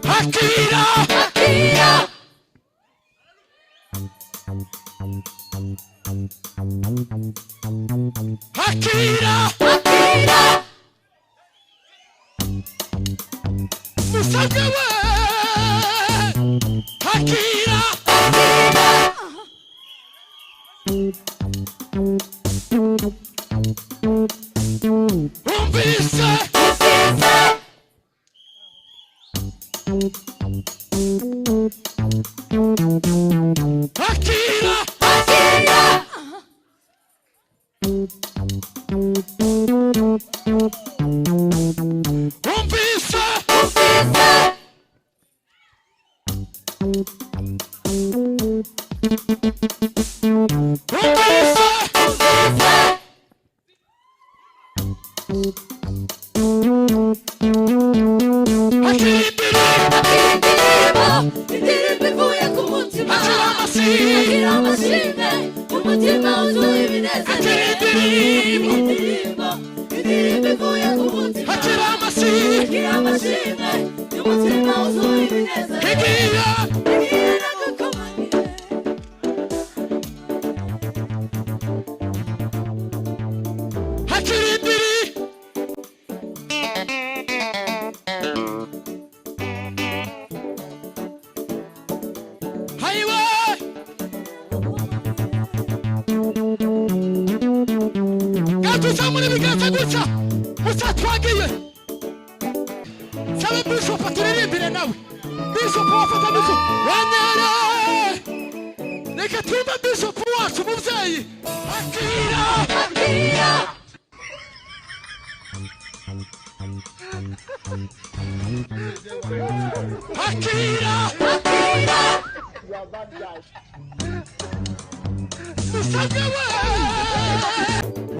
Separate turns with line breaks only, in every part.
Akira, Akira, Akira, Musagawa, Akira, Umbisa, Akira, Akira, Umbisa,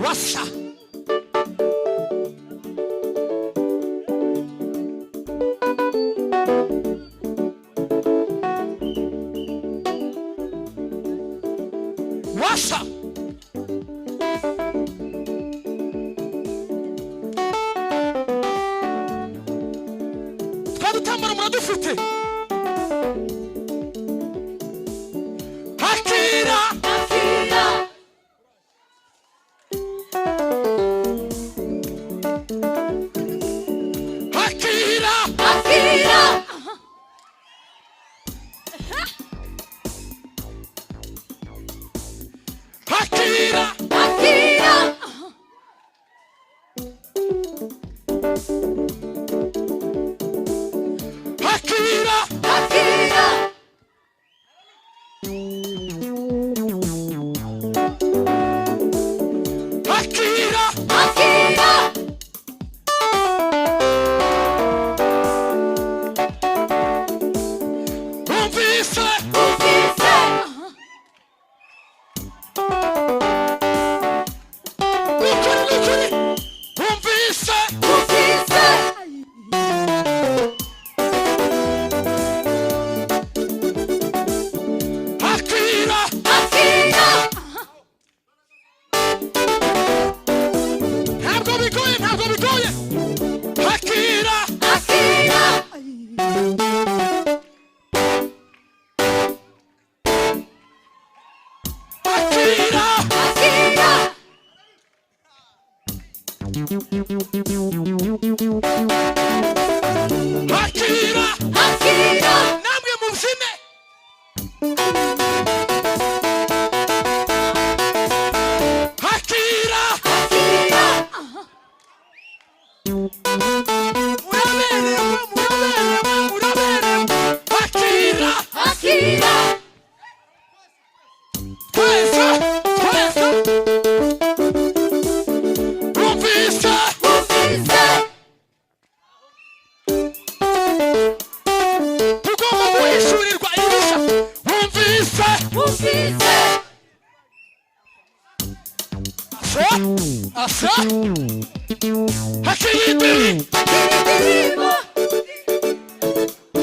Wasa. Wasa. Twatambara muradufite. Akira. Akira. Akira. Akira. Akira. Akira. Akira. Akira. Akira. Akira. Umbisa. Umbisa. Lukuri. Umbisa. Umbisa. Akira. Akira. Ntabwo bigoye. Akira. Akira. Akira. Akira. Akira. Akira. Namwe mubyine. Akira. Akira. Muraberewe. Akira. Akira. Twese. Umbisa. Umbisa. Tugomba guhishurirwa ibisha. Umbisa. Umbisa. Asa. Hakiyindiri.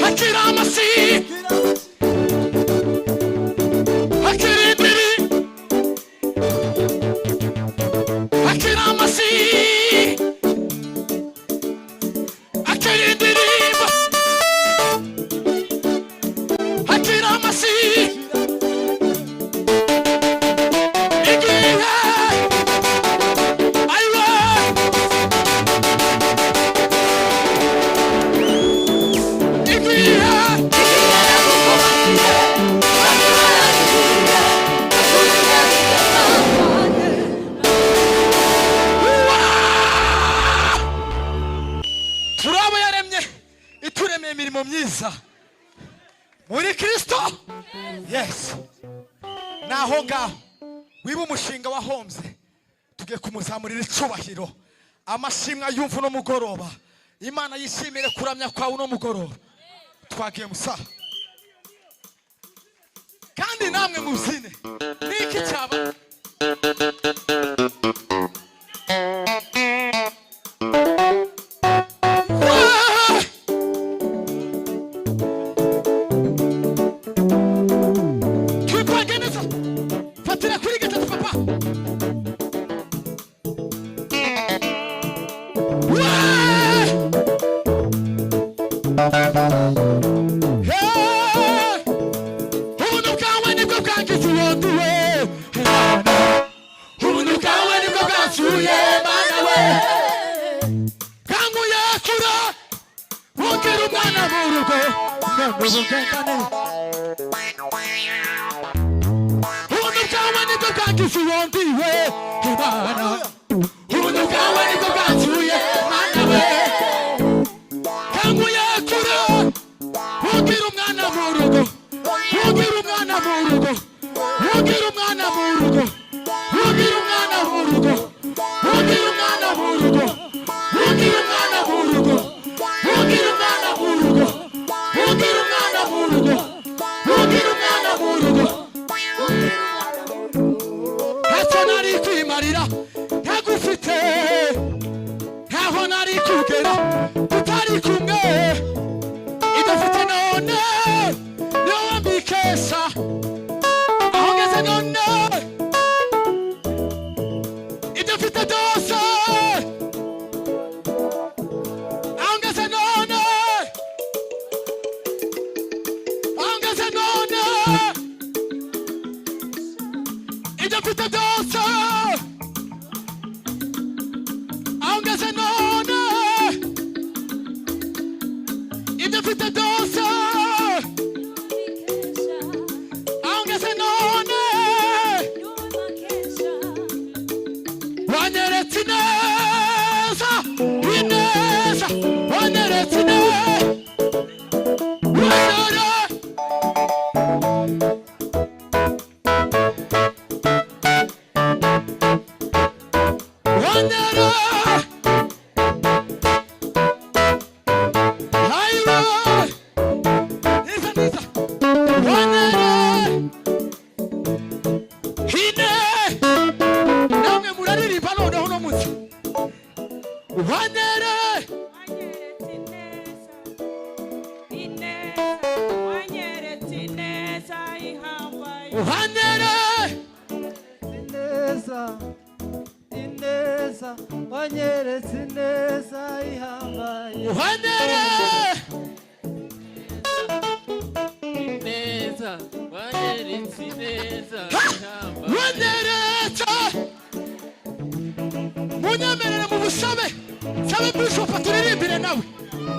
Hakira amasi. Hakiyindiri. Hakira amasi. akira indirimbo akira amasihi igihe ayiwe igihe turabo yaremye ituremeye imirimo myiza muri Kristo. Yes, naho ngaho wiba umushinga wahombye tugiye kumuzamurira icyubahiro, amashimwe yumva no mugoroba. Imana yishimire kuramya kwawe no mugoroba. Twagiye musaha kandi namwe muzine niki cyaba fatira kuri gatatu papa. Ubuntu bwawe nibwo bwangiza uwondiwe, ubuntu bwawe nibwo bwansuye Mana we, bwanguye kure wongera umwana mu rugo none ubugengane. Ubuntu bwawe nibwo bwangiza uwondiwe Imana, ubuntu bwawe nibwo bwansuye Mana we, bwanguye kure wongera umwana mu rugo, wongera umwana mu rugo, wongera umwana mu rugo, wongera umwana mu rugo, wongera umwana mu rugo, wongera umwana mu rugo, wongera umwana mu rugo, wongera umwana mu rugo, wongera umwana mu rugo. Ntacyo nari kwimarira ntagufite, ntaho nari kugera tutari kumwe, idafite none niyo wambikesha aho ngeze none, idafite byose aho ngeze none, aho ngeze none, idafite byose aho ngeze none, idafite byose aho ngeze none, wanyeretse ineza ineza, wanyeretse ineza
wanyeretse ineza ihambaye,
Uhanere
ineza wanyeretse ineza ihambaye,
waneretse munyemerere mu busabe sabe Bishop turirimbire nawe.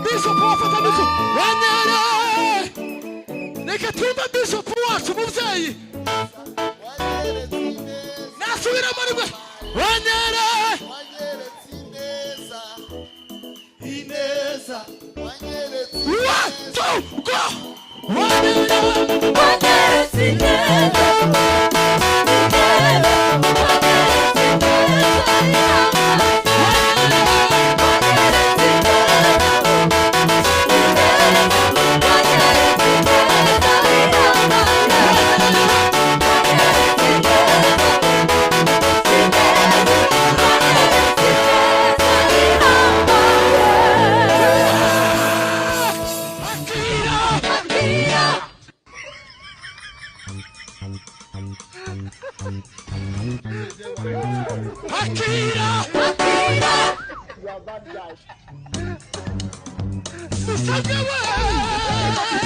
Bishop wafata Bishop wanere, reka tumbe Bishop wacu muvyeyi nasubira muri mwe wanere
Ineza, wanyeretse
one, two, go! Wanere
wanyeretse ineza,
ndagusabye we